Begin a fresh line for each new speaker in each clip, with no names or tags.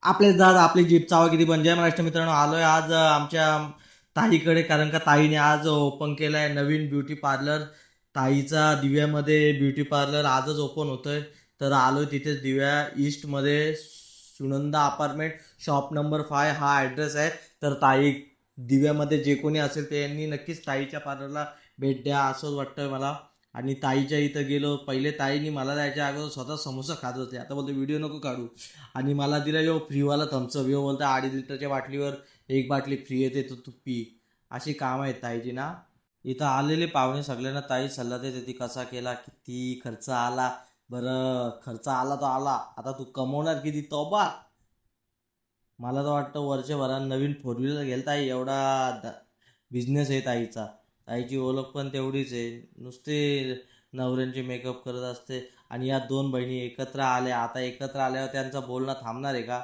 आपले दादा आपली जीप चावा किती पण जय महाराष्ट्र मित्रांनो, आलोय आज आमच्या ताईकडे, कारण का ताईने आज ओपन केलाय नवीन ब्युटी पार्लर. ताईचा दिव्यामध्ये ब्युटी पार्लर आजच ओपन होतोय, तर आलोय तिथेच दिव्या ईस्टमध्ये सुनंदा अपार्टमेंट शॉप नंबर 5 हा ॲड्रेस आहे. तर ताई दिव्यामध्ये जे कोणी असेल ते यांनी नक्कीच ताईच्या पार्लरला भेट द्या असं वाटतंय मला. आणि ताईच्या इथं गेलो, पहिले ताईनी मला जायच्या अगोदर स्वतः समोसा खात होते, आता बोलतो व्हिडिओ नको काढू. आणि मला दिला यो फ्रीवाला थम्सअप, यो बोलता 2.5 लिटरच्या बाटलीवर 1 बाटली फ्री येते, तर तू पी. अशी काम आहेत ताईची ना. इथं आलेले पाहुणे सगळ्यांना ताई सल्ला देते, ती कसा केला, किती खर्च आला. बरं खर्च आला तो आला, आता तू कमवणार किती तोबा. मला तर वाटतं वर्षभरात नवीन 4 व्हीलर घेईल ताई, एवढा बिझनेस आहे ताईचा. ताईची ओळख पण तेवढीच आहे, नुसते नवऱ्यांचे मेकअप करत असते. आणि या 2 बहिणी एकत्र आल्या, आता एकत्र आल्यावर त्यांचं बोलणं थांबणार आहे का?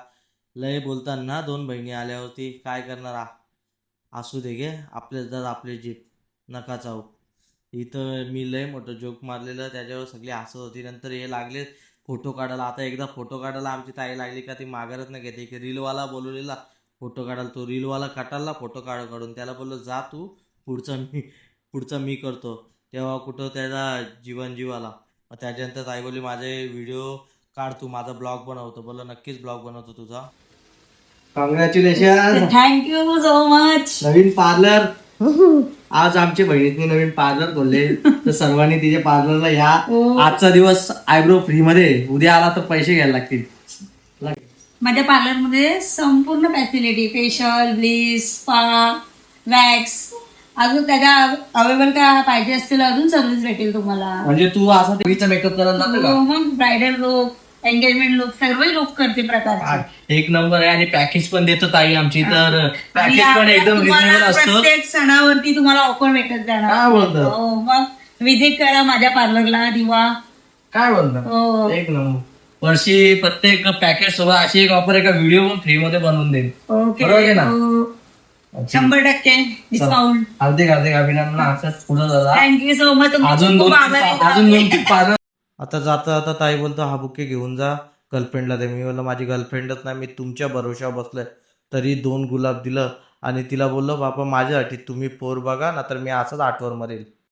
लय बोलतात ना 2 बहिणी आल्यावरती, काय करणार असू दे गे, आपले जर आपले जीप नका चावू. इथं मी लय मोठं जोक मारलेलं, त्याच्यावर सगळी हसत होती. नंतर हे लागले फोटो काढायला. आता एकदा फोटो काढायला आमची ताई लागली का ती माघारच नाही घेते, की रीलवाला बोलवलेला फोटो काढायला, तो रीलवाला काढला फोटो काढून. त्याला बोललो जा तू, पुढचा मी करतो. तेव्हा कुठं त्याचा जीव आला. मग त्याच्यानंतर ताई बोलली माझे व्हिडिओ काढ, तू माझा ब्लॉग बनवतो. बोललो नक्कीच ब्लॉग बनवतो तुझा. Congratulation,
thank you so much.
नवीन पार्लर. आज आमच्या बहिणीने नवीन पार्लर खोलले, तर सर्वांनी तिच्या पार्लरला या. आजचा दिवस आयब्रो फ्री मध्ये, उद्या आला तर पैसे घ्यायला लागतील.
माझ्या पार्लर मध्ये संपूर्ण facility, facial, bleach, spa, wax, अजून त्याच्या अवेलेबल काय पाहिजे असतील अजून सर्व्हिस भेटेल तुम्हाला.
म्हणजे तू असा देवीचा मेकअप करायला जातो का?
मग ब्रायडल लुक, एंगेजमेंट लुक, सर्व लुक करते प्रकार.
एक नंबर आहे. आणि पॅकेज पण देतो ताई आमची, तर पॅकेज पण एकदम रिजनेबल असतं.
प्रत्येक सणावरती तुम्हाला ऑफर भेटत जाणार.
काय बोलतो?
हो, मग विजिट करा माझ्या पार्लरला दिवा.
काय बोलतो?
हो,
एक नंबर. वर्षी प्रत्येक पॅकेज सोबत अशी एक ऑफर आहे का व्हिडिओ पण फ्री मध्ये बनवून देईल.
ओके.
बरोबर आहे ना?
हो. 100% डिस्काउंट.
हार्दिक अभिनंदन. असंच पुढे दादा.
Thank you so much.
अजून दोन पार्लर. आता जाता जाता ताई बोलतो हा बुके घेऊन जा गर्लफ्रेंडला दे. मी बोललो माझी गर्लफ्रेंडच नाही, मी तुमच्या भरोशावर बसलोय. तरी 2 गुलाब दिलं आणि तिला बोललो बाबा माझ्यासाठी तुम्ही पोर बघा ना, तर मी असंच आठवर मरेल.